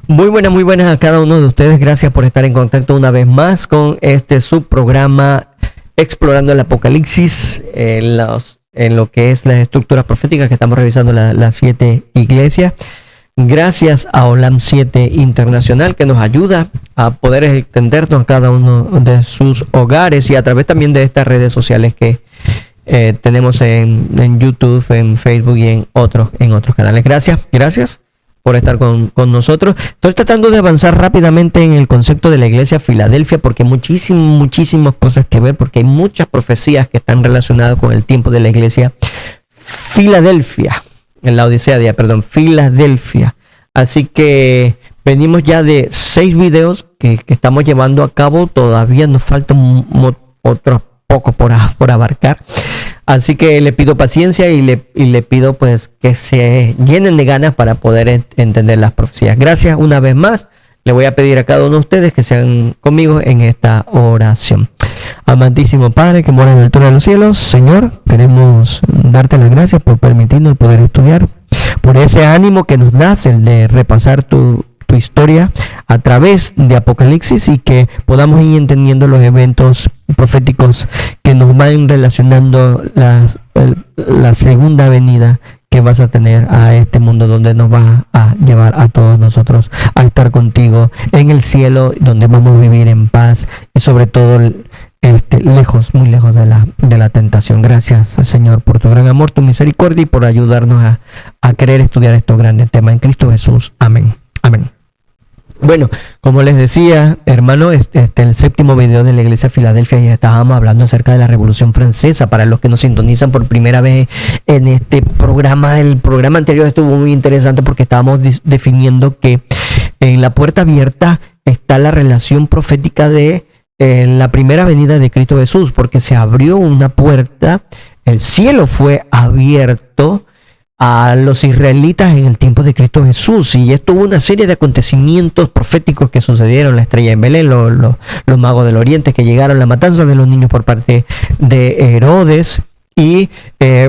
Muy buenas a cada uno de ustedes. Gracias por estar en contacto una vez más con este subprograma Explorando el Apocalipsis, en lo que es las estructuras proféticas que estamos revisando las 7 iglesias. Gracias a Olam 7 Internacional, que nos ayuda a poder extendernos a cada uno de sus hogares y a través también de estas redes sociales que tenemos en YouTube, en Facebook y en otros canales. Gracias por estar con nosotros. Estoy tratando de avanzar rápidamente en el concepto de la iglesia Filadelfia, porque muchísimas cosas que ver, porque hay muchas profecías que están relacionadas con el tiempo de la iglesia Filadelfia, en la Odisea, Filadelfia. Así que venimos ya de 6 videos que estamos llevando a cabo. Todavía nos falta otros pocos por abarcar. Así que le pido paciencia y le pido pues que se llenen de ganas para poder entender las profecías. Gracias una vez más. Le voy a pedir a cada uno de ustedes que sean conmigo en esta oración. Amantísimo Padre que mora en la altura de los cielos, Señor, queremos darte las gracias por permitirnos poder estudiar, por ese ánimo que nos das, el de repasar tu historia a través de Apocalipsis, y que podamos ir entendiendo los eventos proféticos que nos van relacionando la segunda venida que vas a tener a este mundo, donde nos vas a llevar a todos nosotros a estar contigo en el cielo, donde vamos a vivir en paz y sobre todo muy lejos de la tentación. Gracias, Señor, por tu gran amor, tu misericordia y por ayudarnos a querer estudiar estos grandes temas en Cristo Jesús. Amén. Bueno, como les decía, hermano, el 7º video de la iglesia Filadelfia, ya estábamos hablando acerca de la Revolución Francesa. Para los que nos sintonizan por primera vez en este programa, el programa anterior estuvo muy interesante porque estábamos definiendo que en la puerta abierta está la relación profética de la primera venida de Cristo Jesús, porque se abrió una puerta, el cielo fue abierto a los israelitas en el tiempo de Cristo Jesús, y esto hubo una serie de acontecimientos proféticos que sucedieron: la estrella en Belén, los magos del oriente que llegaron, la matanza de los niños por parte de Herodes, y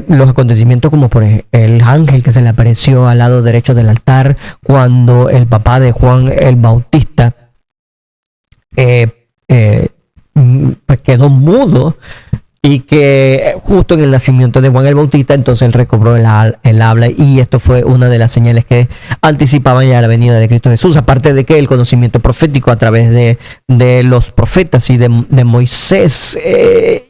los acontecimientos como por el ángel que se le apareció al lado derecho del altar cuando el papá de Juan el Bautista quedó mudo, y que justo en el nacimiento de Juan el Bautista entonces él recobró el habla, y esto fue una de las señales que anticipaban ya la venida de Cristo Jesús. Aparte de que el conocimiento profético a través de los profetas y de Moisés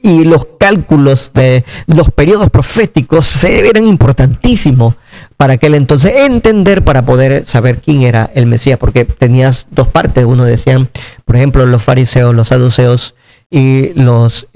y los cálculos de los periodos proféticos eran importantísimos para aquel entonces entender, para poder saber quién era el Mesías, porque tenías dos partes. Uno decían, por ejemplo, los fariseos, los saduceos y los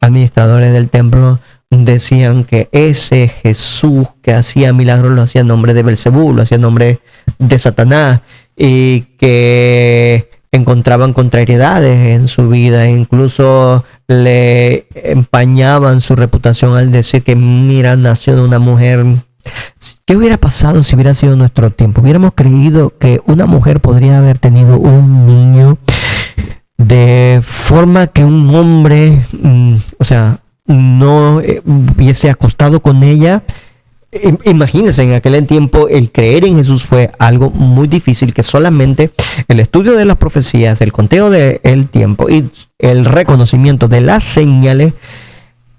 administradores del templo decían que ese Jesús que hacía milagros lo hacía en nombre de Belcebú, lo hacía en nombre de Satanás, y que encontraban contrariedades en su vida, e incluso le empañaban su reputación al decir que mira, nació de una mujer. ¿Qué hubiera pasado si hubiera sido nuestro tiempo? Hubiéramos creído que una mujer podría haber tenido un niño de forma que un hombre, no hubiese acostado con ella. Imagínense, en aquel tiempo el creer en Jesús fue algo muy difícil, que solamente el estudio de las profecías, el conteo del tiempo y el reconocimiento de las señales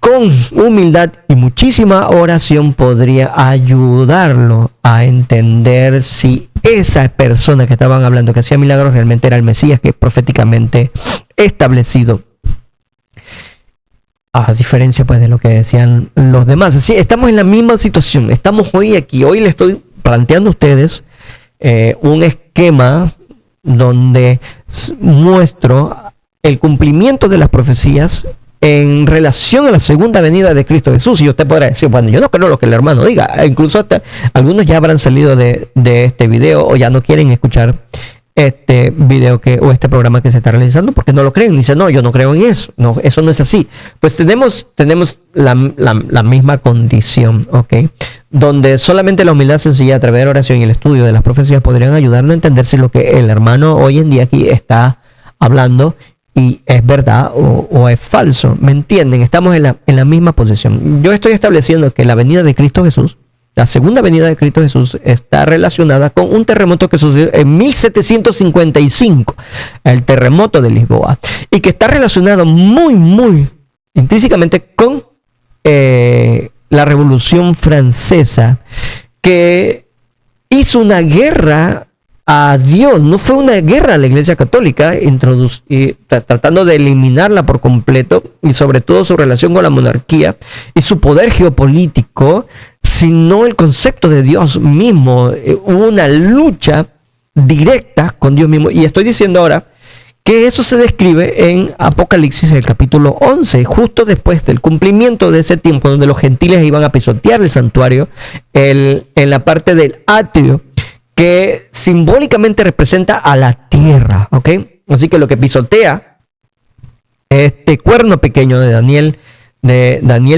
con humildad y muchísima oración podría ayudarlo a entender si esa persona que estaban hablando, que hacía milagros, realmente era el Mesías que proféticamente establecido, a diferencia pues de lo que decían los demás. Así, estamos en la misma situación, estamos hoy aquí. Hoy les estoy planteando a ustedes un esquema donde muestro el cumplimiento de las profecías en relación a la segunda venida de Cristo Jesús. Y usted podrá decir, bueno, yo no creo lo que el hermano diga. Incluso hasta algunos ya habrán salido de este video, o ya no quieren escuchar este video o este programa que se está realizando porque no lo creen. Dicen, no, yo no creo en eso. No, eso no es así. Pues tenemos la misma condición, ¿ok? Donde solamente la humildad sencilla a través de la oración y el estudio de las profecías podrían ayudarnos a entender si lo que el hermano hoy en día aquí está hablando y es verdad o es falso. ¿Me entienden? Estamos en la misma posición. Yo estoy estableciendo que la venida de Cristo Jesús, la segunda venida de Cristo Jesús está relacionada con un terremoto que sucedió en 1755, el terremoto de Lisboa, y que está relacionado muy intrínsecamente con la Revolución Francesa, que hizo una guerra a Dios. No fue una guerra a la Iglesia Católica, tratando de eliminarla por completo, y sobre todo su relación con la monarquía y su poder geopolítico, sino el concepto de Dios mismo. Hubo una lucha directa con Dios mismo, y estoy diciendo ahora que eso se describe en Apocalipsis, el capítulo 11, justo después del cumplimiento de ese tiempo donde los gentiles iban a pisotear el santuario, en la parte del atrio, que simbólicamente representa a la tierra, ¿ok? Así que lo que pisotea este cuerno pequeño de Daniel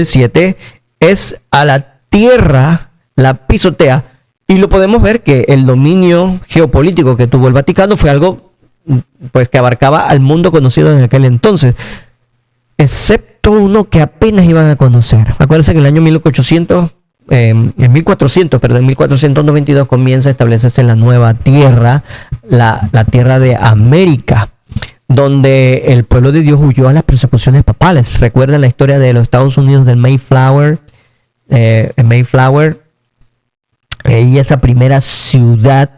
7, es a la tierra, la pisotea, y lo podemos ver que el dominio geopolítico que tuvo el Vaticano fue algo pues que abarcaba al mundo conocido en aquel entonces, excepto uno que apenas iban a conocer. Acuérdense que en el año 1492 comienza a establecerse la nueva tierra, la tierra de América, donde el pueblo de Dios huyó a las persecuciones papales. Recuerdan la historia de los Estados Unidos del Mayflower, y esa primera ciudad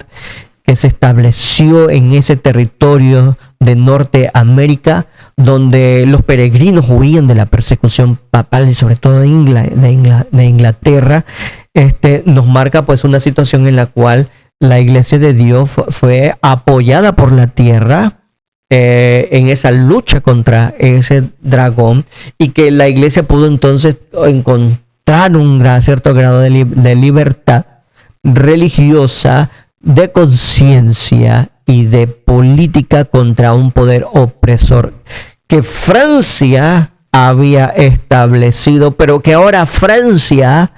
que se estableció en ese territorio de Norteamérica, donde los peregrinos huían de la persecución papal y sobre todo de Inglaterra. Nos marca pues una situación en la cual la iglesia de Dios fue apoyada por la tierra en esa lucha contra ese dragón, y que la iglesia pudo entonces encontrar un cierto grado de libertad religiosa, de conciencia y de política contra un poder opresor que Francia había establecido, pero que ahora Francia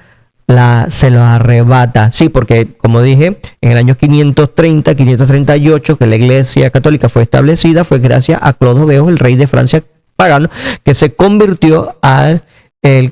se lo arrebata. Sí, porque como dije, en el año 538, que la Iglesia Católica fue establecida, fue gracias a Clodoveo, el rey de Francia pagano, que se convirtió al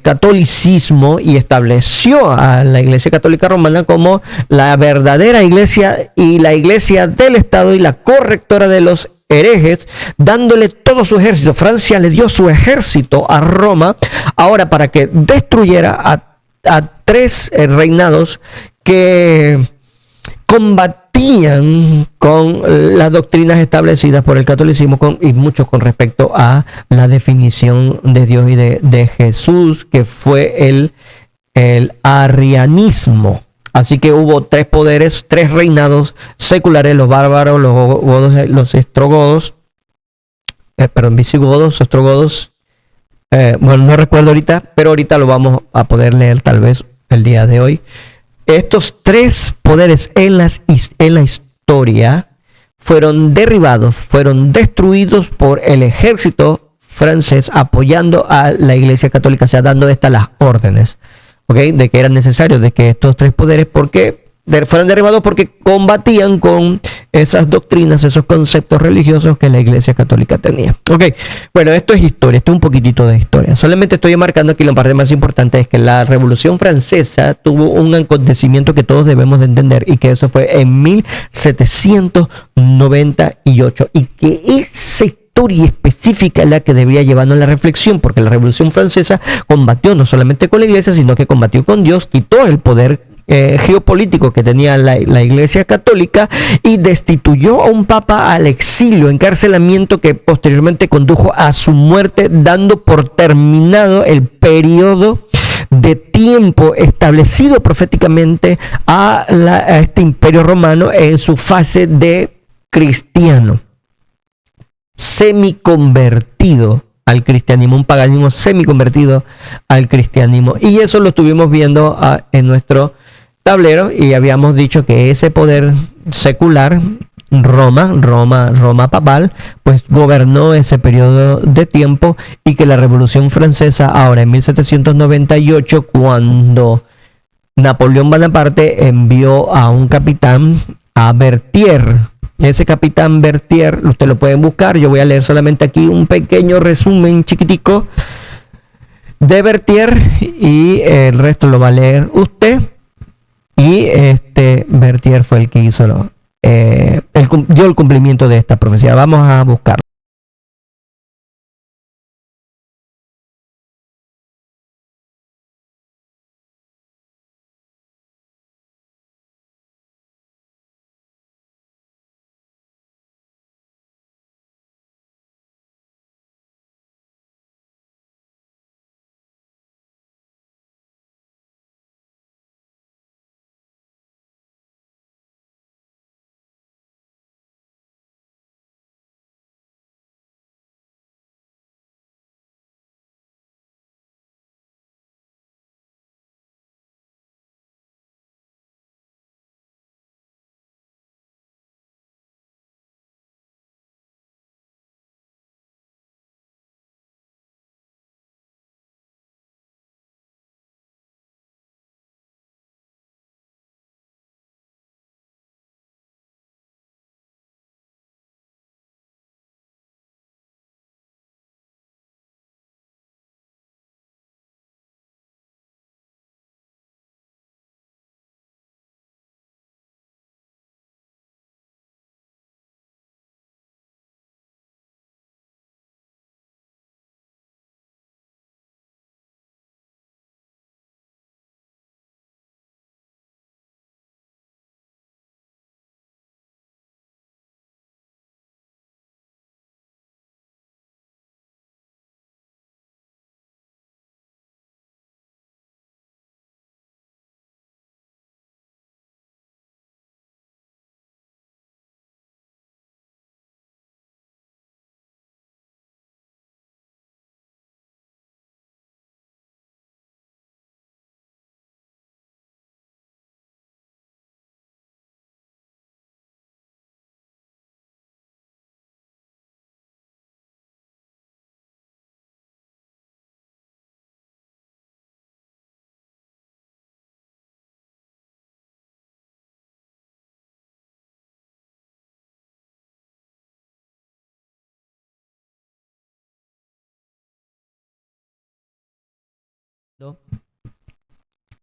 catolicismo y estableció a la Iglesia Católica Romana como la verdadera iglesia y la iglesia del Estado y la correctora de los herejes, dándole todo su ejército. Francia le dio su ejército a Roma ahora para que destruyera a tres reinados que combatían con las doctrinas establecidas por el catolicismo, y mucho con respecto a la definición de Dios y de Jesús, que fue el arrianismo. Así que hubo tres poderes, tres reinados seculares: los bárbaros, los godos, los ostrogodos, visigodos, ostrogodos. Bueno, no recuerdo ahorita, pero ahorita lo vamos a poder leer tal vez el día de hoy. Estos tres poderes en la historia fueron derribados, fueron destruidos por el ejército francés, apoyando a la Iglesia Católica, o sea, dando estas las órdenes, ¿okay?, de que era necesario de que estos tres poderes fueran derribados porque combatían con esas doctrinas, esos conceptos religiosos que la Iglesia Católica tenía. Ok, bueno, esto es historia, esto es un poquitito de historia. Solamente estoy marcando aquí la parte más importante: es que la Revolución Francesa tuvo un acontecimiento que todos debemos de entender, y que eso fue en 1798, y que esa historia específica es la que debería llevarnos a la reflexión, porque la Revolución Francesa combatió no solamente con la Iglesia, sino que combatió con Dios, quitó el poder geopolítico que tenía la Iglesia Católica, y destituyó a un papa al exilio, encarcelamiento que posteriormente condujo a su muerte, dando por terminado el periodo de tiempo establecido proféticamente a este imperio romano en su fase de cristiano semiconvertido al cristianismo, un paganismo semiconvertido al cristianismo. Y eso lo estuvimos viendo en nuestro tablero, y habíamos dicho que ese poder secular, Roma papal, pues gobernó ese periodo de tiempo, y que la Revolución Francesa, ahora en 1798, cuando Napoleón Bonaparte envió a un capitán, a Berthier. Ese capitán Berthier, usted lo pueden buscar, yo voy a leer solamente aquí un pequeño resumen chiquitico de Berthier, y el resto lo va a leer usted. y Berthier fue el que hizo dio el cumplimiento de esta profecía. Vamos a buscarlo.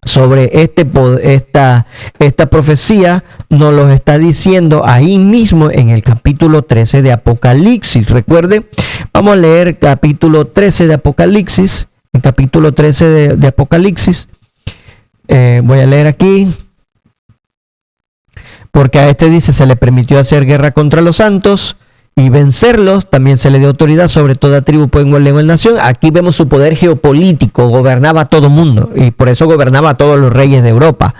Sobre esta profecía nos lo está diciendo ahí mismo en el capítulo 13 de Apocalipsis. Recuerde, vamos a leer capítulo 13 de Apocalipsis. El capítulo 13 de Apocalipsis. Voy a leer aquí. Porque a dice, se le permitió hacer guerra contra los santos y vencerlos. También se le dio autoridad sobre toda tribu, pueblo, lengua y nación. Aquí vemos su poder geopolítico, gobernaba a todo mundo y por eso gobernaba a todos los reyes de Europa.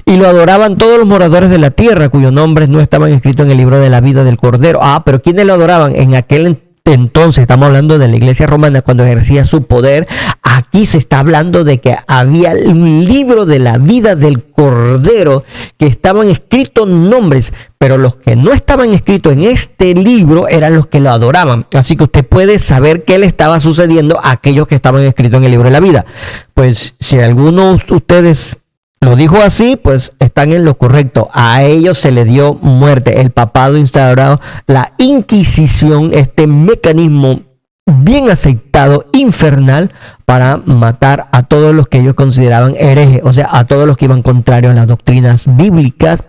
Y lo adoraban todos los moradores de la tierra, cuyos nombres no estaban escritos en el libro de la vida del Cordero. Pero ¿quiénes lo adoraban? En aquel entonces, estamos hablando de la iglesia romana cuando ejercía su poder. Aquí se está hablando de que había un libro de la vida del Cordero que estaban escritos nombres, pero los que no estaban escritos en este libro eran los que lo adoraban. Así que usted puede saber qué le estaba sucediendo a aquellos que estaban escritos en el libro de la vida. Pues si alguno de ustedes lo dijo así, pues están en lo correcto. A ellos se le dio muerte. El papado instaurado la Inquisición, este mecanismo bien aceptado, infernal, para matar a todos los que ellos consideraban herejes, o sea, a todos los que iban contrarios a las doctrinas bíblicas,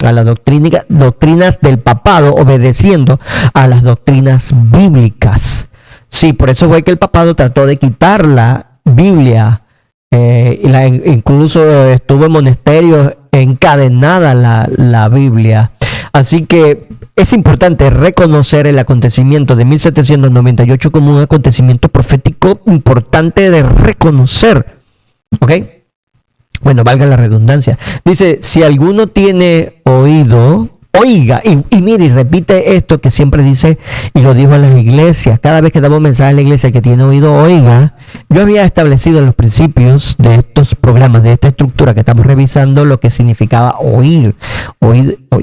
a las doctrinas del papado, obedeciendo a las doctrinas bíblicas. Sí, por eso fue que el papado trató de quitar la Biblia. Incluso estuvo en monasterios encadenada la Biblia. Así que es importante reconocer el acontecimiento de 1798 como un acontecimiento profético importante de reconocer. ¿Ok? Bueno, valga la redundancia. Dice, si alguno tiene oído, oiga, y mire, y repite esto que siempre dice, y lo dijo a las iglesias, cada vez que damos mensaje a la iglesia que tiene oído, oiga. Yo había establecido en los principios de estos programas, de esta estructura que estamos revisando, lo que significaba oír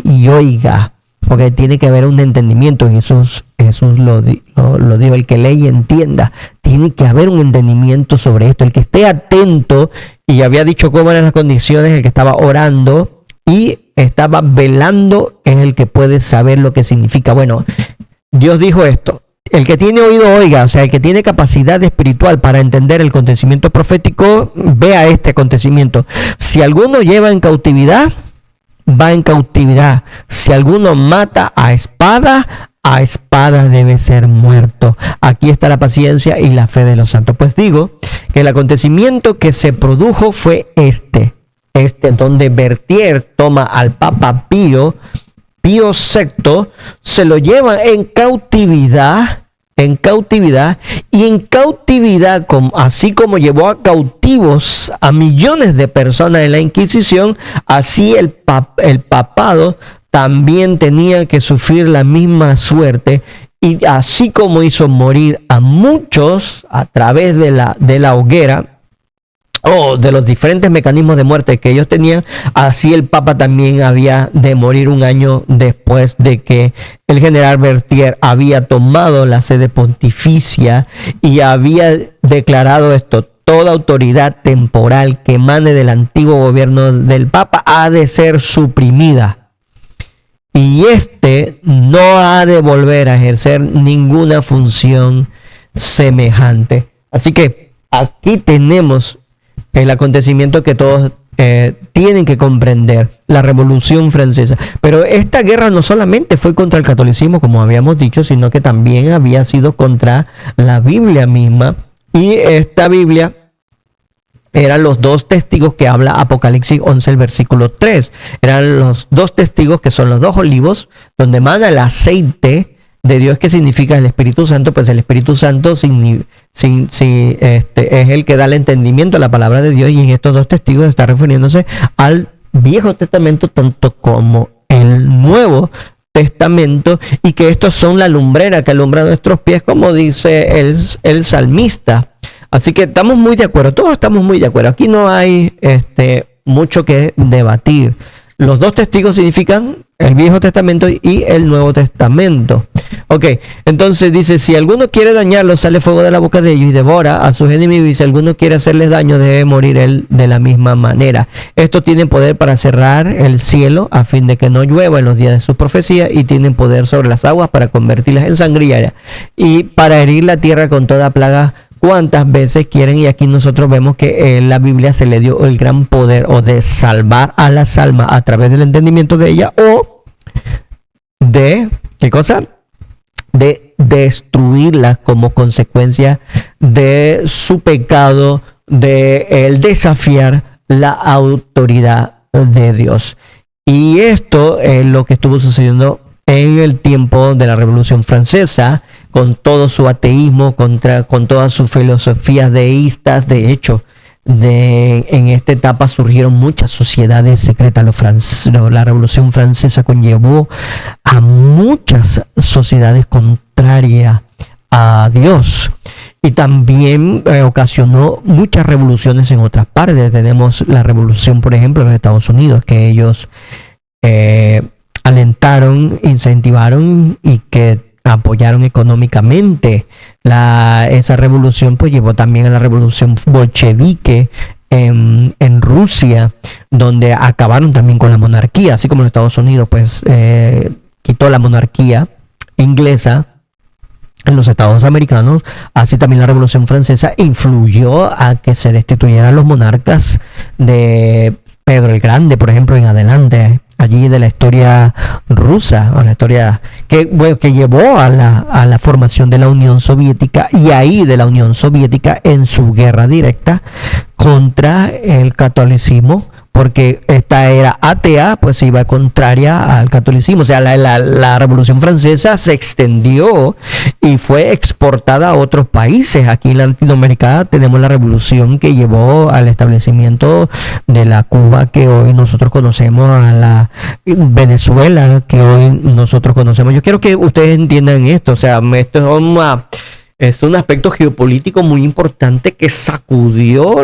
y oiga, porque tiene que haber un entendimiento. Jesús lo dijo, el que lee y entienda, tiene que haber un entendimiento sobre esto, el que esté atento, y había dicho cómo eran las condiciones, el que estaba orando y estaba velando es el que puede saber lo que significa. Bueno, Dios dijo esto, El que tiene oído oiga, o sea, el que tiene capacidad espiritual para entender el acontecimiento profético, vea este acontecimiento. Si alguno lleva en cautividad, va en cautividad. Si alguno mata a espada debe ser muerto. Aquí está la paciencia y la fe de los santos. Pues digo que el acontecimiento que se produjo fue este donde Berthier toma al Papa Pío VI, se lo lleva en cautividad, así como llevó a cautivos a millones de personas en la Inquisición, así el papado también tenía que sufrir la misma suerte, y así como hizo morir a muchos a través de la hoguera, o de los diferentes mecanismos de muerte que ellos tenían, así el Papa también había de morir un año después de que el general Berthier había tomado la sede pontificia y había declarado esto: toda autoridad temporal que emane del antiguo gobierno del Papa ha de ser suprimida, y no ha de volver a ejercer ninguna función semejante. Así que aquí tenemos el acontecimiento que todos tienen que comprender, la Revolución Francesa. Pero esta guerra no solamente fue contra el catolicismo, como habíamos dicho, sino que también había sido contra la Biblia misma. Y esta Biblia eran los dos testigos que habla Apocalipsis 11, el versículo 3. Eran los dos testigos que son los dos olivos, donde emana el aceite de Dios, que significa el Espíritu Santo. Pues el Espíritu Santo es el que da el entendimiento a la palabra de Dios, y en estos dos testigos está refiriéndose al Viejo Testamento tanto como el Nuevo Testamento, y que estos son la lumbrera que alumbra nuestros pies, como dice el salmista. Así que estamos muy de acuerdo, todos estamos muy de acuerdo. Aquí no hay mucho que debatir. Los dos testigos significan el Viejo Testamento y el Nuevo Testamento. Ok, entonces dice: si alguno quiere dañarlos, sale fuego de la boca de ellos y devora a sus enemigos, y si alguno quiere hacerles daño, debe morir él de la misma manera. Esto tiene poder para cerrar el cielo a fin de que no llueva en los días de su profecía, y tienen poder sobre las aguas para convertirlas en sangre, y para herir la tierra con toda plaga cuantas veces quieren. Y aquí nosotros vemos que en la Biblia se le dio el gran poder, o de salvar a las almas a través del entendimiento de ella, o de, ¿qué cosa? De destruirlas como consecuencia de su pecado, de el desafiar la autoridad de Dios. Y esto es lo que estuvo sucediendo en el tiempo de la Revolución Francesa, con todo su ateísmo, con todas sus filosofías deístas. De hecho, en esta etapa surgieron muchas sociedades secretas. La Revolución Francesa conllevó a muchas sociedades contrarias a Dios, y también ocasionó muchas revoluciones en otras partes. Tenemos la revolución, por ejemplo, en los Estados Unidos, que ellos alentaron, incentivaron y que apoyaron económicamente. Esa revolución pues llevó también a la revolución bolchevique en Rusia, donde acabaron también con la monarquía, así como en Estados Unidos pues quitó la monarquía inglesa en los Estados americanos. Así también la Revolución Francesa influyó a que se destituyeran los monarcas de Pedro el Grande, por ejemplo, en adelante, allí de la historia rusa, o la historia que llevó a la formación de la Unión Soviética, y ahí de la Unión Soviética en su guerra directa contra el catolicismo, porque esta era atea, pues iba contraria al catolicismo. O sea, la Revolución Francesa se extendió y fue exportada a otros países. Aquí en Latinoamérica tenemos la revolución que llevó al establecimiento de la Cuba que hoy nosotros conocemos, a la Venezuela que hoy nosotros conocemos. Yo quiero que ustedes entiendan esto. O sea, esto es un aspecto geopolítico muy importante que sacudió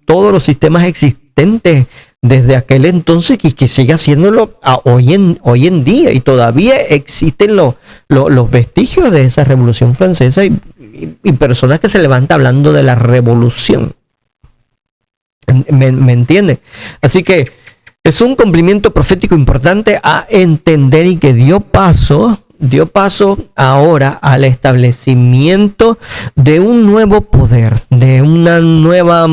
todos los sistemas existentes desde aquel entonces, y que sigue haciéndolo hoy en día, y todavía existen los vestigios de esa Revolución Francesa, y personas que se levantan hablando de la revolución. ¿Me entienden? Así que es un cumplimiento profético importante a entender, y que dio paso dio paso ahora al establecimiento de un nuevo poder, de una nueva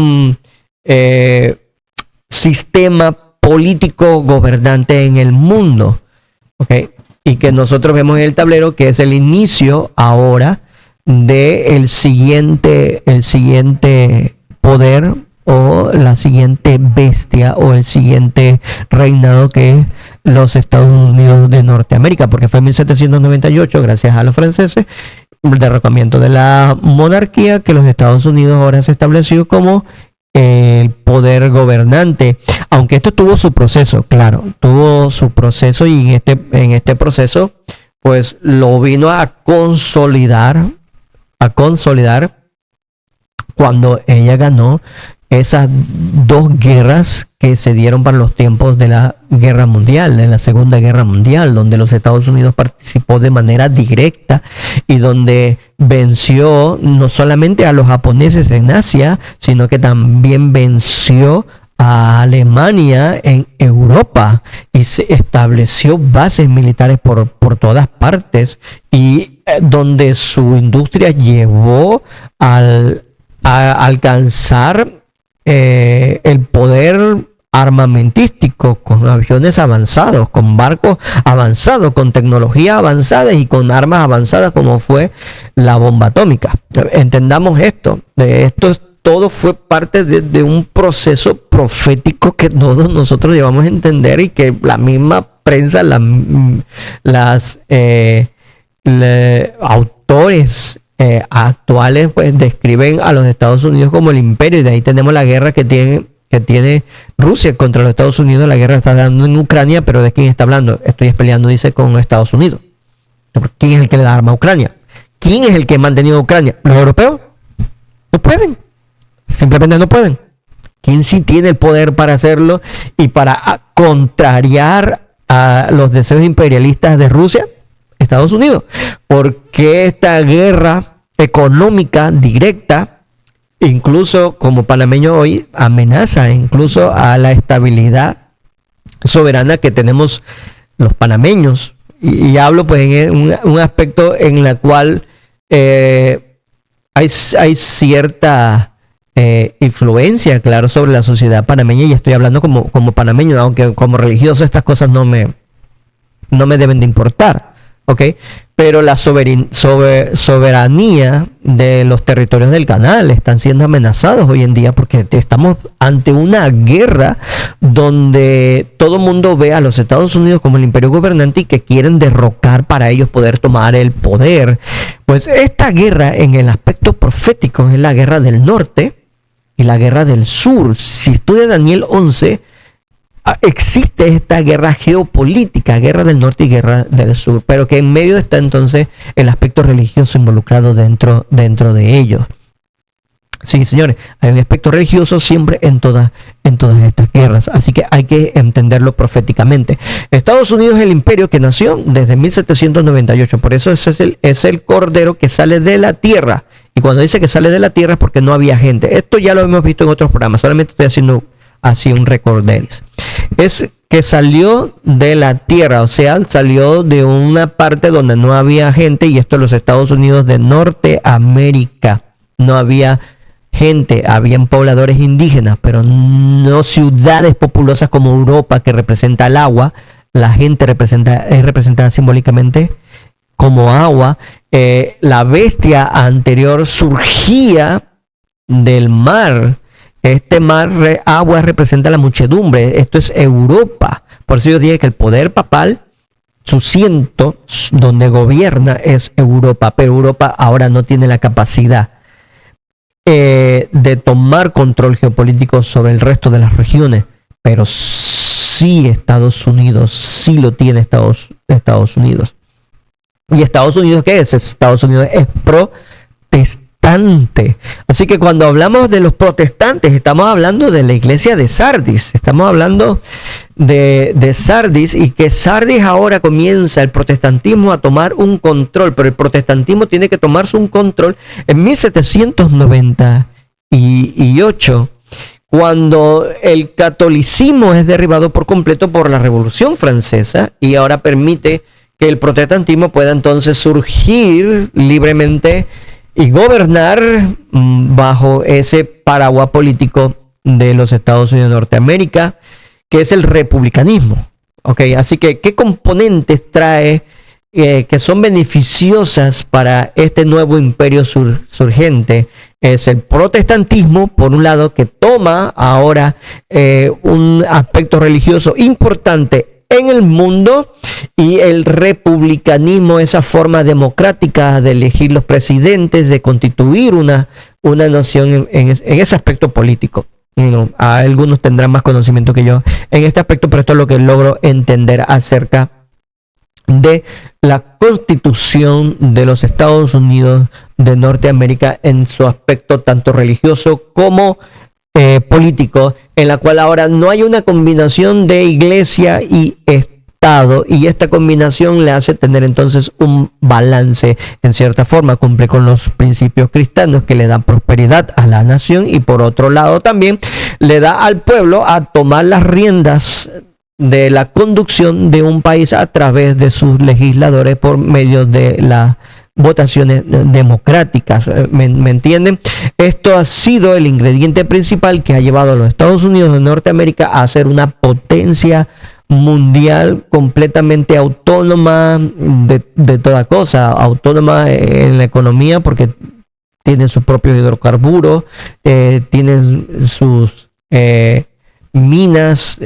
sistema político gobernante en el mundo, ¿ok? Y que nosotros vemos en el tablero que es el inicio ahora de el siguiente poder o la siguiente bestia o el siguiente reinado, que es los Estados Unidos de Norteamérica, porque fue en 1798, gracias a los franceses, el derrocamiento de la monarquía, que los Estados Unidos ahora se estableció como el poder gobernante, aunque esto tuvo su proceso, claro, tuvo su proceso, y en este proceso pues lo vino a consolidar cuando ella ganó esas dos guerras que se dieron para los tiempos de la Guerra Mundial, de la Segunda Guerra Mundial, donde los Estados Unidos participó de manera directa y donde venció no solamente a los japoneses en Asia, sino que también venció a Alemania en Europa y se estableció bases militares por todas partes, y donde su industria llevó a alcanzar el poder armamentístico, con aviones avanzados, con barcos avanzados, con tecnología avanzada y con armas avanzadas como fue la bomba atómica. Entendamos esto, todo fue parte de un proceso profético que todos nosotros llevamos a entender, y que la misma prensa, los autores actuales pues describen a los Estados Unidos como el imperio, y de ahí tenemos la guerra que tiene Rusia contra los Estados Unidos. La guerra está dando en Ucrania, pero ¿de quién está hablando? Estoy peleando, dice, con Estados Unidos. ¿Quién es el que le da arma a Ucrania? ¿Quién es el que ha mantenido a Ucrania? ¿Los europeos? No pueden, simplemente no pueden. ¿Quién sí tiene el poder para hacerlo y para contrariar a los deseos imperialistas de Rusia? Estados Unidos. Porque esta guerra económica directa, incluso como panameño hoy, amenaza incluso a la estabilidad soberana que tenemos los panameños? Y hablo pues en un aspecto en el cual hay cierta influencia, claro, sobre la sociedad panameña, y estoy hablando como panameño, aunque como religioso estas cosas no me deben de importar. ¿Okay? Pero la soberanía de los territorios del canal están siendo amenazados hoy en día, porque estamos ante una guerra donde todo el mundo ve a los Estados Unidos como el imperio gobernante y que quieren derrocar para ellos poder tomar el poder. Pues esta guerra, en el aspecto profético, es la guerra del norte y la guerra del sur. Si estudia Daniel 11, existe esta guerra geopolítica, guerra del norte y guerra del sur, pero que en medio está entonces el aspecto religioso involucrado dentro de ellos. Sí, señores, hay un aspecto religioso siempre en todas estas guerras, así que hay que entenderlo proféticamente. Estados Unidos es el imperio que nació desde 1798, por eso es el cordero que sale de la tierra, y cuando dice que sale de la tierra es porque no había gente. Esto ya lo hemos visto en otros programas, solamente estoy haciendo así un recorderis. Es que salió de la tierra, o sea, salió de una parte donde no había gente, y esto es los Estados Unidos de Norteamérica. No había gente, habían pobladores indígenas, pero no ciudades populosas como Europa, que representa el agua. La gente es representada simbólicamente como agua. La bestia anterior surgía del mar. Este mar, agua, representa la muchedumbre. Esto es Europa. Por eso yo dije que el poder papal, su asiento donde gobierna, es Europa. Pero Europa ahora no tiene la capacidad de tomar control geopolítico sobre el resto de las regiones. Pero sí Estados Unidos, sí lo tiene Estados Unidos. ¿Y Estados Unidos qué es? Estados Unidos es protestante. Así que cuando hablamos de los protestantes, estamos hablando de la iglesia de Sardis, estamos hablando de Sardis, y que Sardis ahora comienza el protestantismo a tomar un control, pero el protestantismo tiene que tomarse un control en 1798, cuando el catolicismo es derribado por completo por la Revolución Francesa, y ahora permite que el protestantismo pueda entonces surgir libremente y gobernar bajo ese paraguas político de los Estados Unidos de Norteamérica, que es el republicanismo. Okay, así que, ¿qué componentes trae que son beneficiosas para este nuevo imperio surgente? Es el protestantismo, por un lado, que toma ahora un aspecto religioso importante en el mundo, y el republicanismo, esa forma democrática de elegir los presidentes, de constituir una nación en ese aspecto político. Algunos tendrán más conocimiento que yo en este aspecto, pero esto es lo que logro entender acerca de la Constitución de los Estados Unidos de Norteamérica en su aspecto tanto religioso como político, en la cual ahora no hay una combinación de iglesia y Estado, y esta combinación le hace tener entonces un balance en cierta forma, cumple con los principios cristianos que le dan prosperidad a la nación, y por otro lado también le da al pueblo a tomar las riendas de la conducción de un país a través de sus legisladores por medio de las votaciones democráticas. ¿Me entienden? Esto ha sido el ingrediente principal que ha llevado a los Estados Unidos de Norteamérica a ser una potencia mundial completamente autónoma de toda cosa, autónoma en la economía porque tienen sus propios hidrocarburos, tienen sus minas,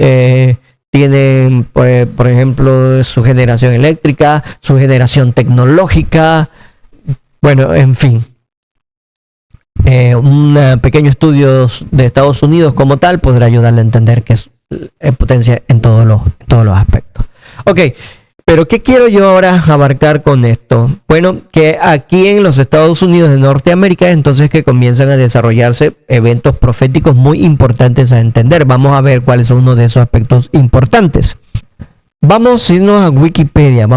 tienen, por ejemplo, su generación eléctrica, su generación tecnológica. Bueno, en fin, un pequeño estudio de Estados Unidos como tal podrá ayudarle a entender que es potencia en todos los aspectos. Ok, pero ¿qué quiero yo ahora abarcar con esto? Bueno, que aquí en los Estados Unidos de Norteamérica entonces que comienzan a desarrollarse eventos proféticos muy importantes a entender. Vamos a ver cuáles son uno de esos aspectos importantes. Vamos a irnos a Wikipedia.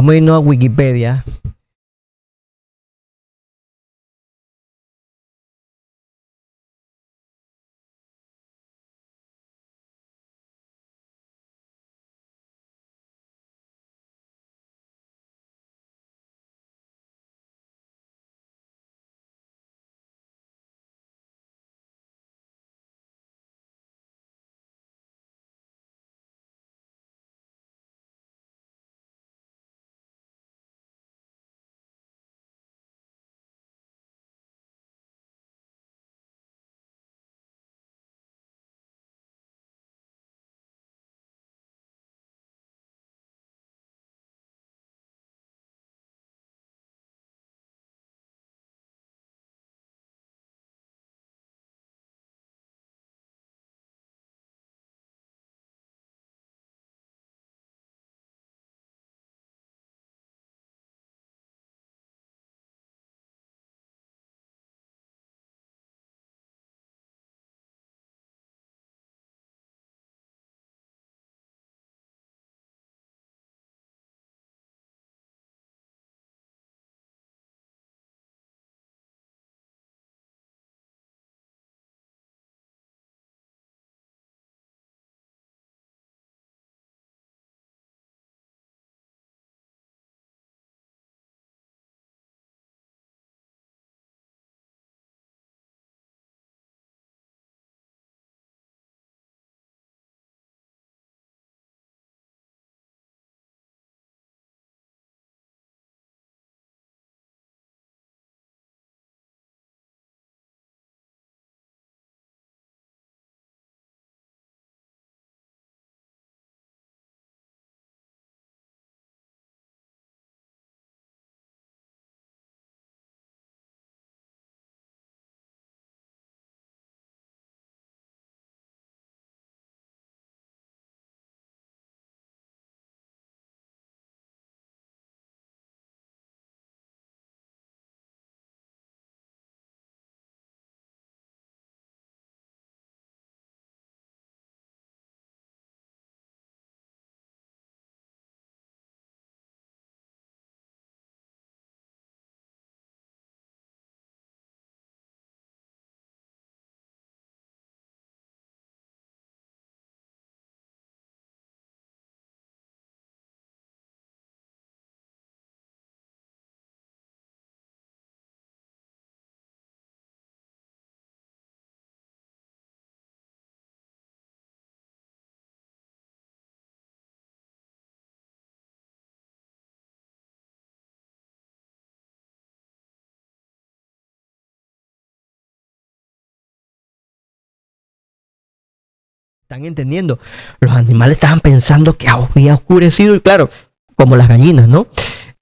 ¿Están entendiendo? Los animales estaban pensando que había oscurecido y claro, como las gallinas, ¿no?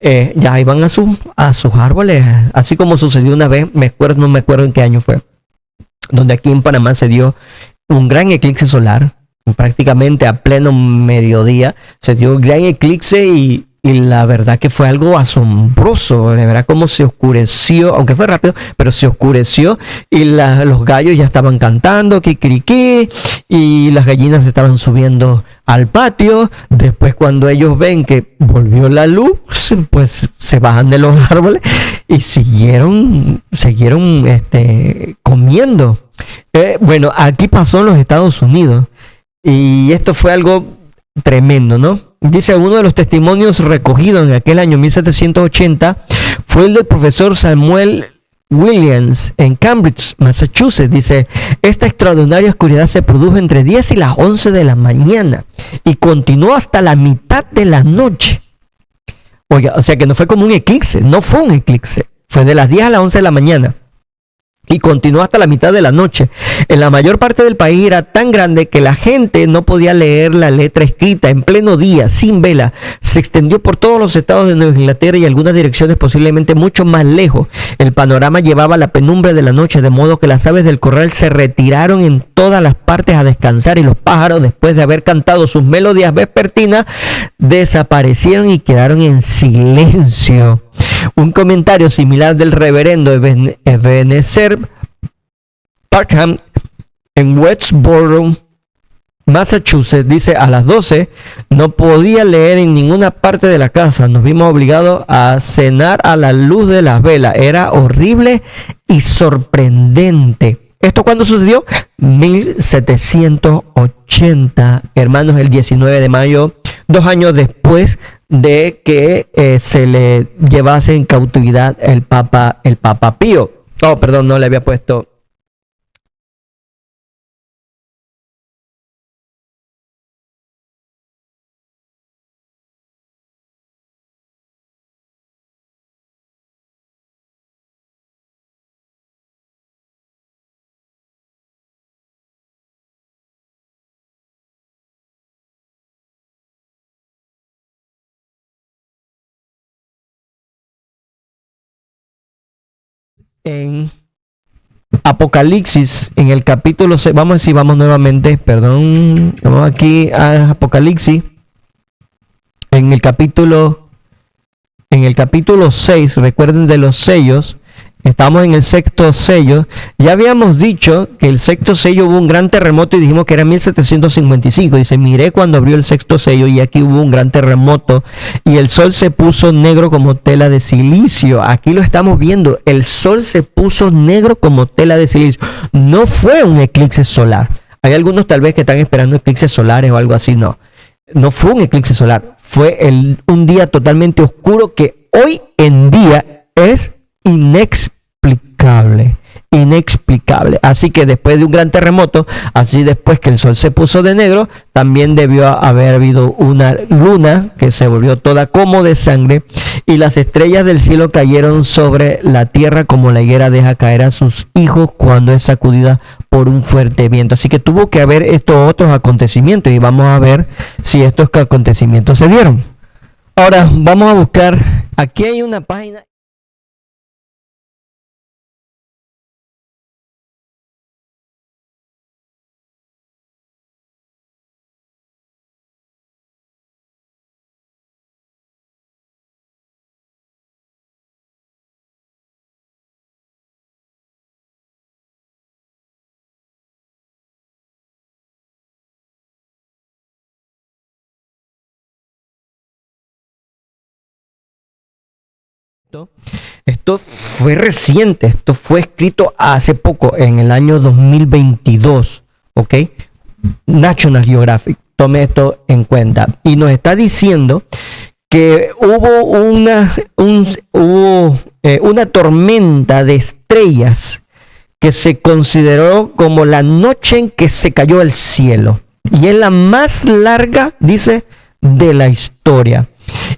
Ya iban a sus árboles, así como sucedió una vez, no me acuerdo en qué año fue, donde aquí en Panamá se dio un gran eclipse solar, prácticamente a pleno mediodía, se dio un gran eclipse y la verdad que fue algo asombroso, de verdad como se oscureció, aunque fue rápido, pero se oscureció y los gallos ya estaban cantando, kikiriki, y las gallinas estaban subiendo al patio. Después cuando ellos ven que volvió la luz, pues se bajan de los árboles y siguieron comiendo. Bueno, aquí pasó en los Estados Unidos y esto fue algo tremendo, ¿no? Dice, uno de los testimonios recogidos en aquel año 1780 fue el del profesor Samuel Williams en Cambridge, Massachusetts. Dice, esta extraordinaria oscuridad se produjo entre 10 y las 11 de la mañana y continuó hasta la mitad de la noche. Oiga, o sea que no fue como un eclipse, no fue un eclipse, fue de las 10 a las 11 de la mañana. Y continuó hasta la mitad de la noche. En la mayor parte del país era tan grande que la gente no podía leer la letra escrita en pleno día, sin vela. Se extendió por todos los estados de Nueva Inglaterra y algunas direcciones posiblemente mucho más lejos. El panorama llevaba la penumbra de la noche, de modo que las aves del corral se retiraron en todas las partes a descansar y los pájaros, después de haber cantado sus melodías vespertinas, desaparecieron y quedaron en silencio. Un comentario similar del reverendo Ebenezer Parkham en Westboro, Massachusetts, dice, a las 12 no podía leer en ninguna parte de la casa. Nos vimos obligados a cenar a la luz de las velas. Era horrible y sorprendente. ¿Esto cuándo sucedió? 1780, hermanos, el 19 de mayo, 2 años después de que se le llevase en cautividad el Papa Pío. Oh, perdón, no le había puesto. En Apocalipsis, en el capítulo 6, vamos a decir, vamos nuevamente, perdón, vamos aquí a Apocalipsis, en el capítulo 6, recuerden de los sellos, estamos en el sexto sello. Ya habíamos dicho que el sexto sello hubo un gran terremoto y dijimos que era 1755. Dice, miré cuando abrió el sexto sello y aquí hubo un gran terremoto y el sol se puso negro como tela de silicio. Aquí lo estamos viendo, el sol se puso negro como tela de silicio. No fue un eclipse solar. Hay algunos tal vez que están esperando eclipses solares o algo así. No fue un eclipse solar. Fue un día totalmente oscuro que hoy en día es inexplicable. Así que después de un gran terremoto, así después que el sol se puso de negro, también debió haber habido una luna que se volvió toda como de sangre y las estrellas del cielo cayeron sobre la tierra como la higuera deja caer a sus hijos cuando es sacudida por un fuerte viento. Así que tuvo que haber estos otros acontecimientos y vamos a ver si estos acontecimientos se dieron. Ahora vamos a buscar, aquí hay una página. Esto fue reciente, esto fue escrito hace poco, en el año 2022, ¿ok? National Geographic, tome esto en cuenta. Y nos está diciendo que hubo una tormenta de estrellas que se consideró como la noche en que se cayó el cielo. Y es la más larga, dice, de la historia.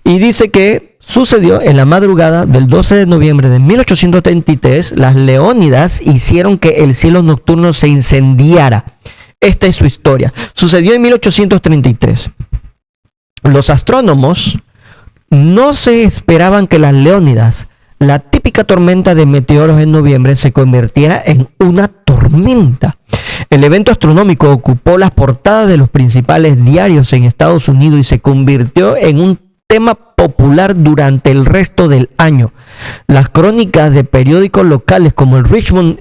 Y dice que sucedió en la madrugada del 12 de noviembre de 1833. Las Leónidas hicieron que el cielo nocturno se incendiara. Esta es su historia. Sucedió en 1833. Los astrónomos no se esperaban que las Leónidas, la típica tormenta de meteoros en noviembre, se convirtiera en una tormenta. El evento astronómico ocupó las portadas de los principales diarios en Estados Unidos y se convirtió en un tema popular durante el resto del año. Las crónicas de periódicos locales como el Richmond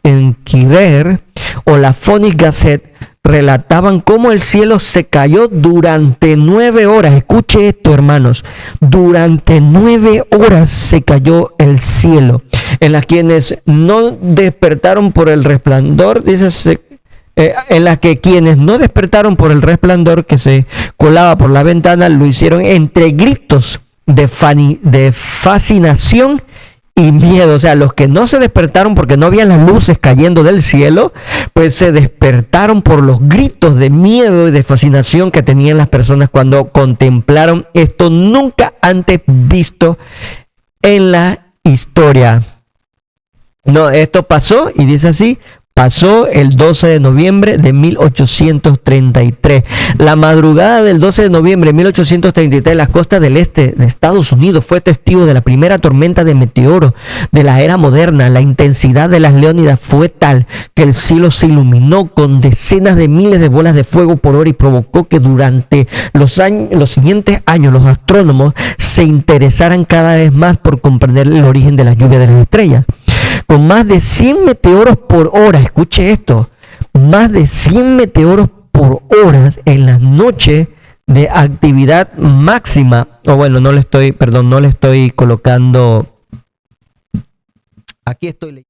Enquirer o la Phoenix Gazette relataban cómo el cielo se cayó durante 9 horas. Escuche esto, hermanos. Durante 9 horas se cayó el cielo. En las quienes no despertaron por el resplandor, en las que quienes no despertaron por el resplandor que se colaba por la ventana, lo hicieron entre gritos de fascinación y miedo. O sea, los que no se despertaron porque no habían las luces cayendo del cielo, pues se despertaron por los gritos de miedo y de fascinación que tenían las personas cuando contemplaron esto nunca antes visto en la historia. No, esto pasó, y dice así: pasó el 12 de noviembre de 1833. La madrugada del 12 de noviembre de 1833, la costa del este de Estados Unidos fue testigo de la primera tormenta de meteoros de la era moderna. La intensidad de las Leónidas fue tal que el cielo se iluminó con decenas de miles de bolas de fuego por hora y provocó que durante los siguientes años los astrónomos se interesaran cada vez más por comprender el origen de la lluvia de las estrellas. Con más de 100 meteoros por hora, escuche esto, más de 100 meteoros por hora en las noches de actividad máxima, o bueno, no le estoy colocando, aquí estoy leyendo.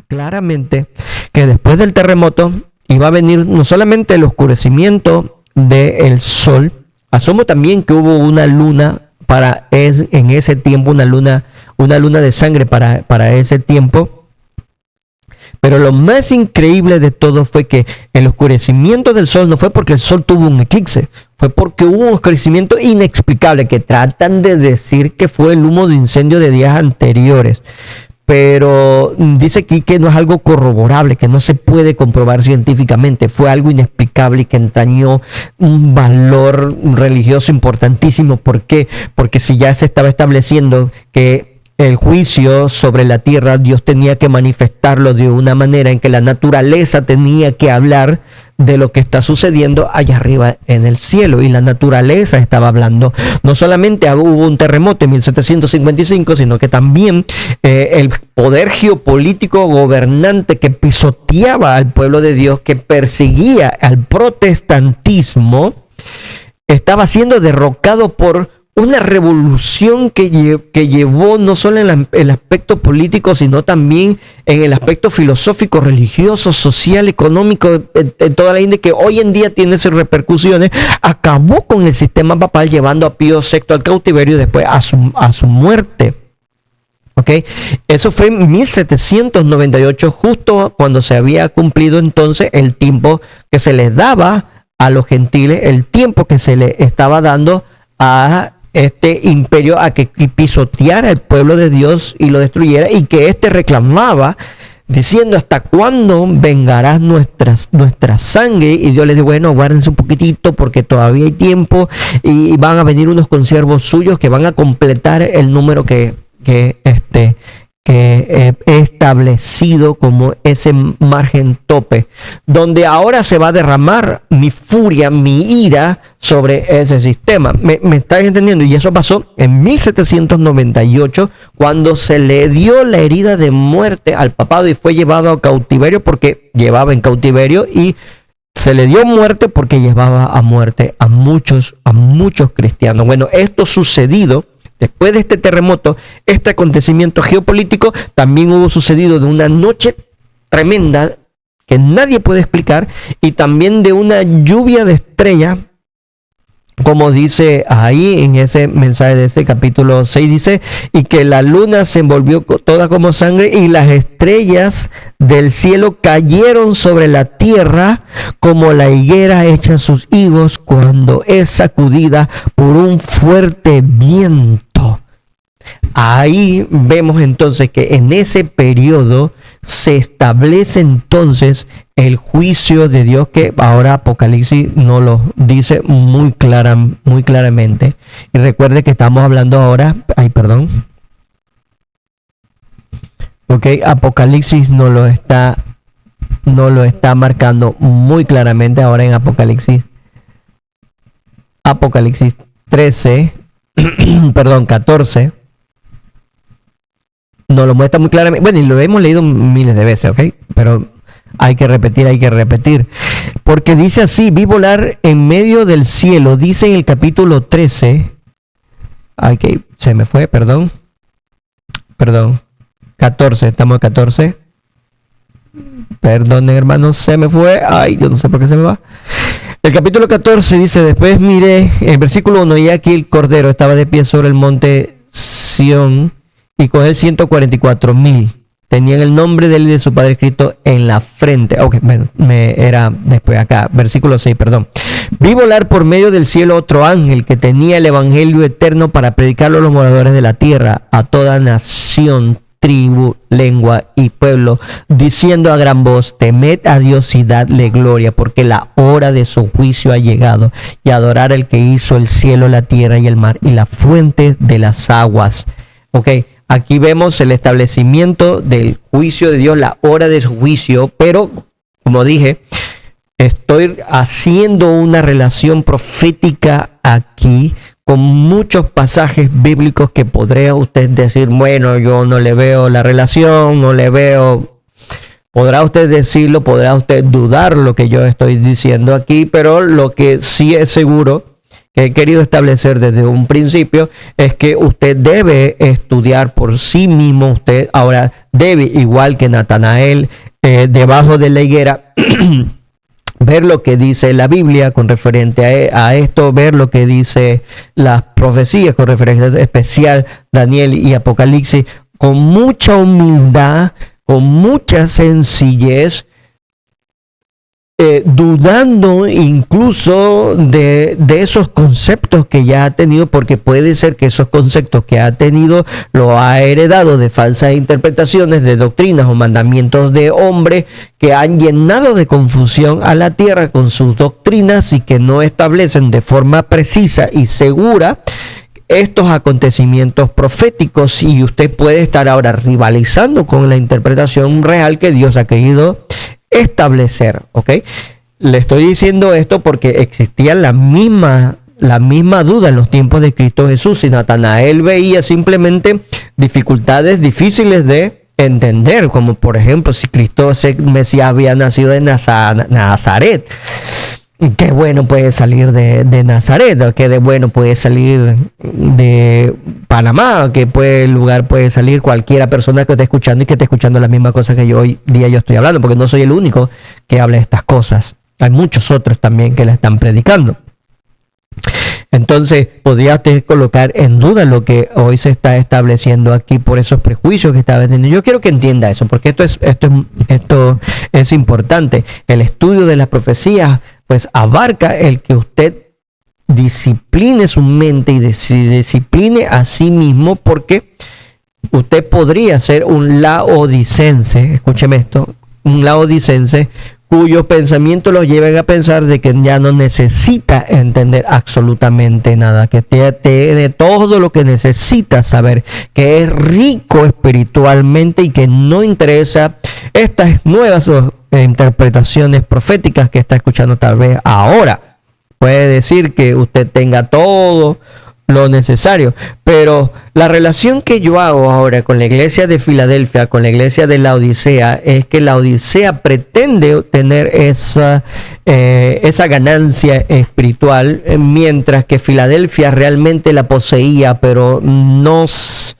Claramente que después del terremoto iba a venir no solamente el oscurecimiento del sol, asumo también que hubo una luna en ese tiempo, una luna de sangre para ese tiempo, pero lo más increíble de todo fue que el oscurecimiento del sol no fue porque el sol tuvo un eclipse, fue porque hubo un oscurecimiento inexplicable que tratan de decir que fue el humo de incendio de días anteriores. pero dice aquí que no es algo corroborable, que no se puede comprobar científicamente. Fue algo inexplicable y que entrañó un valor religioso importantísimo. ¿Por qué? Porque si ya se estaba estableciendo que el juicio sobre la tierra, Dios tenía que manifestarlo de una manera en que la naturaleza tenía que hablar de lo que está sucediendo allá arriba en el cielo, y la naturaleza estaba hablando. No solamente hubo un terremoto en 1755, sino que también el poder geopolítico gobernante que pisoteaba al pueblo de Dios, que perseguía al protestantismo, estaba siendo derrocado por una revolución que llevó no solo en el aspecto político, sino también en el aspecto filosófico, religioso, social, económico, en toda la India, que hoy en día tiene sus repercusiones. Acabó con el sistema papal, llevando a Pío VI al cautiverio y después a su muerte. Okay. Eso fue en 1798, justo cuando se había cumplido entonces el tiempo que se les daba a los gentiles, el tiempo que se le estaba dando a este imperio a que pisoteara el pueblo de Dios y lo destruyera, y que éste reclamaba diciendo: ¿hasta cuándo vengarás nuestra sangre? Y Dios les dijo: bueno, guárdense un poquitito porque todavía hay tiempo, y van a venir unos consiervos suyos que van a completar el número que he establecido como ese margen tope, donde ahora se va a derramar mi furia, mi ira sobre ese sistema. ¿Me están entendiendo? Y eso pasó en 1798, cuando se le dio la herida de muerte al papado y fue llevado a cautiverio, porque llevaba en cautiverio, y se le dio muerte porque llevaba a muerte a muchos cristianos. Bueno, esto sucedido después de este terremoto, este acontecimiento geopolítico, también hubo sucedido de una noche tremenda que nadie puede explicar, y también de una lluvia de estrellas, como dice ahí en ese mensaje de este capítulo 6, dice: y que la luna se envolvió toda como sangre, y las estrellas del cielo cayeron sobre la tierra como la higuera echa sus higos cuando es sacudida por un fuerte viento. Ahí vemos entonces que en ese periodo se establece entonces el juicio de Dios, que ahora Apocalipsis nos lo dice muy claramente. Y recuerde que estamos hablando ahora, Apocalipsis nos lo está marcando muy claramente ahora en Apocalipsis 14. Nos lo muestra muy claramente. Bueno, y lo hemos leído miles de veces, ¿ok? Pero hay que repetir. Porque dice así: vi volar en medio del cielo, dice en el capítulo 13. Ok, se me fue, perdón. 14, estamos en 14. Perdón, hermanos, se me fue. Ay, yo no sé por qué se me va. El capítulo 14 dice: después miré, en el versículo 1, y aquí el Cordero estaba de pie sobre el monte Sión, y con él 144,000. Tenían el nombre de él y de su padre escrito en la frente. Ok, bueno, era después acá. Versículo 6, perdón. Vi volar por medio del cielo otro ángel que tenía el evangelio eterno para predicarlo a los moradores de la tierra, a toda nación, tribu, lengua y pueblo, diciendo a gran voz: temed a Dios y dadle gloria, porque la hora de su juicio ha llegado, y adorar al que hizo el cielo, la tierra y el mar y las fuentes de las aguas. Ok, aquí vemos el establecimiento del juicio de Dios, la hora de su juicio, pero como dije, estoy haciendo una relación profética aquí con muchos pasajes bíblicos que podría usted decir: bueno, yo no le veo la relación, no le veo. Podrá usted decirlo, podrá usted dudar lo que yo estoy diciendo aquí, pero lo que sí es seguro, que he querido establecer desde un principio, es que usted debe estudiar por sí mismo. Usted ahora debe, igual que Natanael, debajo de la higuera, ver lo que dice la Biblia con referente a esto, ver lo que dice las profecías con referencia especial Daniel y Apocalipsis, con mucha humildad, con mucha sencillez, dudando incluso de esos conceptos que ya ha tenido, porque puede ser que esos conceptos que ha tenido lo ha heredado de falsas interpretaciones de doctrinas o mandamientos de hombres que han llenado de confusión a la tierra con sus doctrinas y que no establecen de forma precisa y segura estos acontecimientos proféticos, y usted puede estar ahora rivalizando con la interpretación real que Dios ha querido establecer, ¿ok? Le estoy diciendo esto porque existía la misma duda en los tiempos de Cristo Jesús, y Natanael veía simplemente dificultades difíciles de entender, como por ejemplo si Cristo, ese Mesías, había nacido en Nazaret. Qué bueno puede salir de Nazaret, qué de bueno puede salir de Panamá, qué lugar puede salir cualquiera persona que esté escuchando y que esté escuchando la misma cosa que yo hoy día yo estoy hablando, porque no soy el único que habla de estas cosas. Hay muchos otros también que la están predicando. Entonces, podría usted colocar en duda lo que hoy se está estableciendo aquí por esos prejuicios que estaba teniendo. Yo quiero que entienda eso, porque esto es importante. El estudio de las profecías, pues, abarca el que usted discipline su mente y discipline a sí mismo, porque usted podría ser un laodicense, escúcheme esto, un laodicense cuyos pensamientos los lleven a pensar de que ya no necesita entender absolutamente nada, que tiene todo lo que necesita saber, que es rico espiritualmente y que no interesa estas nuevas interpretaciones proféticas que está escuchando tal vez ahora. Puede decir que usted tenga todo lo necesario, pero la relación que yo hago ahora con la iglesia de Filadelfia, con la iglesia de la Odisea, es que la Odisea pretende tener esa ganancia espiritual, mientras que Filadelfia realmente la poseía, pero no se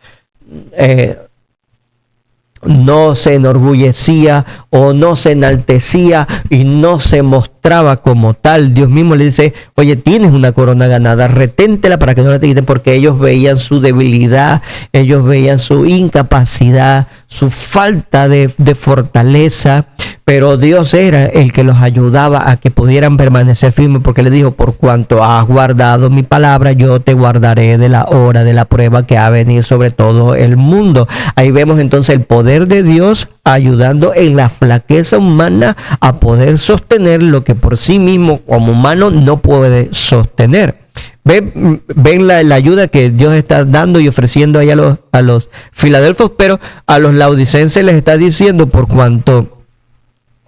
enorgullecía o no se enaltecía y no se mostraba como tal. Dios mismo le dice: oye, tienes una corona ganada, reténtela para que no la te quiten, porque ellos veían su debilidad, ellos veían su incapacidad, su falta de fortaleza, pero Dios era el que los ayudaba a que pudieran permanecer firmes, porque le dijo: por cuanto has guardado mi palabra, yo te guardaré de la hora de la prueba que ha de venir sobre todo el mundo. Ahí vemos entonces el poder de Dios ayudando en la flaqueza humana a poder sostener lo que por sí mismo como humano no puede sostener. Ven la ayuda que Dios está dando y ofreciendo ahí a los filadelfos, pero a los laodicenses les está diciendo: por cuanto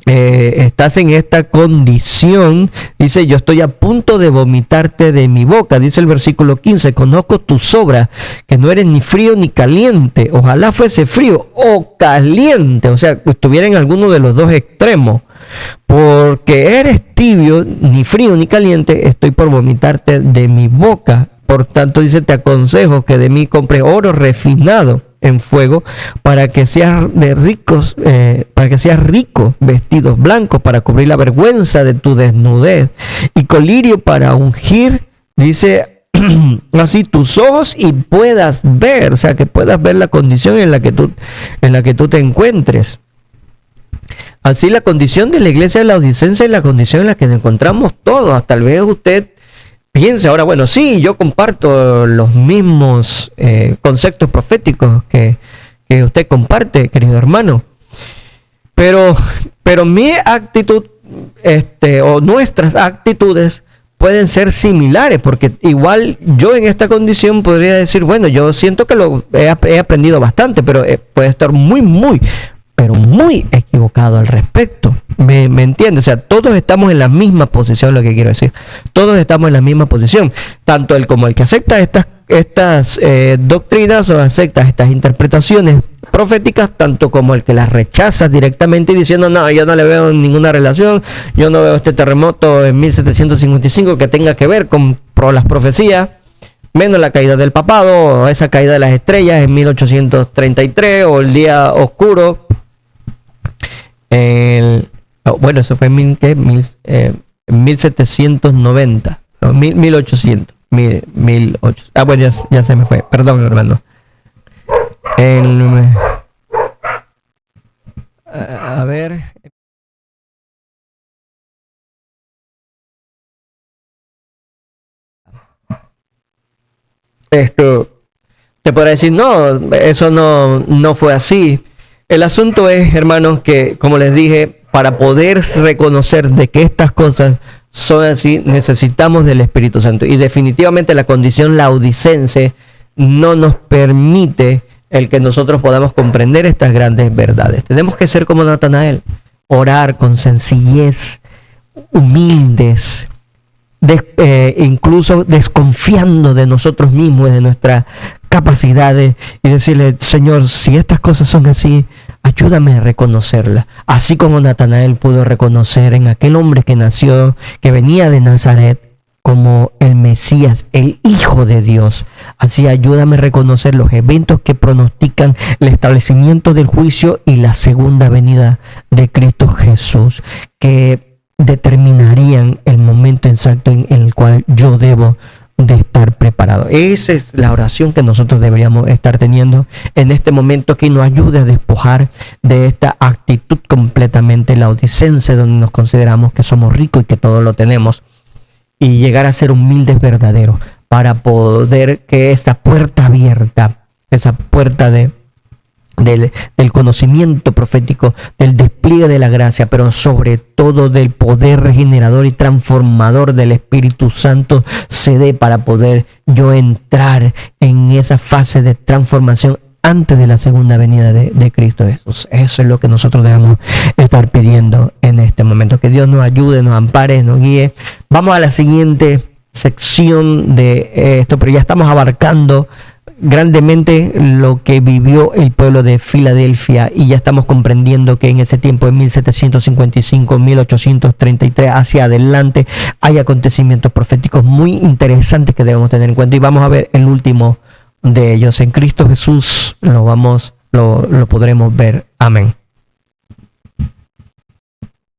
estás en esta condición, dice, yo estoy a punto de vomitarte de mi boca. Dice el versículo 15: conozco tus obras, que no eres ni frío ni caliente. Ojalá fuese frío o caliente, o sea, que estuviera en alguno de los dos extremos. Porque eres tibio, ni frío ni caliente, estoy por vomitarte de mi boca. Por tanto, dice, te aconsejo que de mí compres oro refinado en fuego, para que seas rico, vestidos blancos para cubrir la vergüenza de tu desnudez, y colirio para ungir, dice, así tus ojos y puedas ver, o sea, que puedas ver la condición en la que tú te encuentres. Así la condición de la iglesia de la Laodicense es la condición en la que nos encontramos todos. Tal vez usted piense ahora: bueno, sí, yo comparto los mismos conceptos proféticos que usted comparte, querido hermano, pero mi actitud o nuestras actitudes pueden ser similares, porque igual yo en esta condición podría decir: bueno, yo siento que he aprendido bastante, pero puede estar pero muy equivocado al respecto. ¿Me entiende? O sea, todos estamos en la misma posición, lo que quiero decir. Todos estamos en la misma posición. Tanto como el que acepta estas doctrinas o acepta estas interpretaciones proféticas, tanto como el que las rechaza directamente diciendo: no, yo no le veo ninguna relación, yo no veo este terremoto en 1755 que tenga que ver con las profecías, menos la caída del papado, o esa caída de las estrellas en 1833, o el día oscuro. Bueno, eso fue en 1790, no, 1800. 1800. Bueno, ya se me fue. Perdón, hermano. A ver. te podrá decir, no, eso no fue así. El asunto es, hermanos, que como les dije, para poder reconocer de que estas cosas son así, necesitamos del Espíritu Santo. Y definitivamente la condición laodicense no nos permite el que nosotros podamos comprender estas grandes verdades. Tenemos que ser como Natanael, orar con sencillez, humildes, incluso desconfiando de nosotros mismos, de nuestras capacidades, y decirle, Señor, si estas cosas son así, ayúdame a reconocerlas. Así como Natanael pudo reconocer en aquel hombre que nació, que venía de Nazaret, como el Mesías, el Hijo de Dios. Así ayúdame a reconocer los eventos que pronostican el establecimiento del juicio y la segunda venida de Cristo Jesús, que determinarían el momento exacto en el cual yo debo de estar preparado. Esa es la oración que nosotros deberíamos estar teniendo en este momento, que nos ayude a despojar de esta actitud completamente laodicense, donde nos consideramos que somos ricos y que todo lo tenemos, y llegar a ser humildes verdaderos, para poder que esta puerta abierta, esa puerta del conocimiento profético, del despliegue de la gracia, pero sobre todo del poder regenerador y transformador del Espíritu Santo, se dé para poder yo entrar en esa fase de transformación antes de la segunda venida de Cristo Jesús. Eso es lo que nosotros debemos estar pidiendo en este momento. Que Dios nos ayude, nos ampare, nos guíe. Vamos a la siguiente sección de esto, pero ya estamos abarcando grandemente lo que vivió el pueblo de Filadelfia, y ya estamos comprendiendo que en ese tiempo, en 1755, 1833 hacia adelante, hay acontecimientos proféticos muy interesantes que debemos tener en cuenta, y vamos a ver el último de ellos. En Cristo Jesús lo podremos ver. Amén.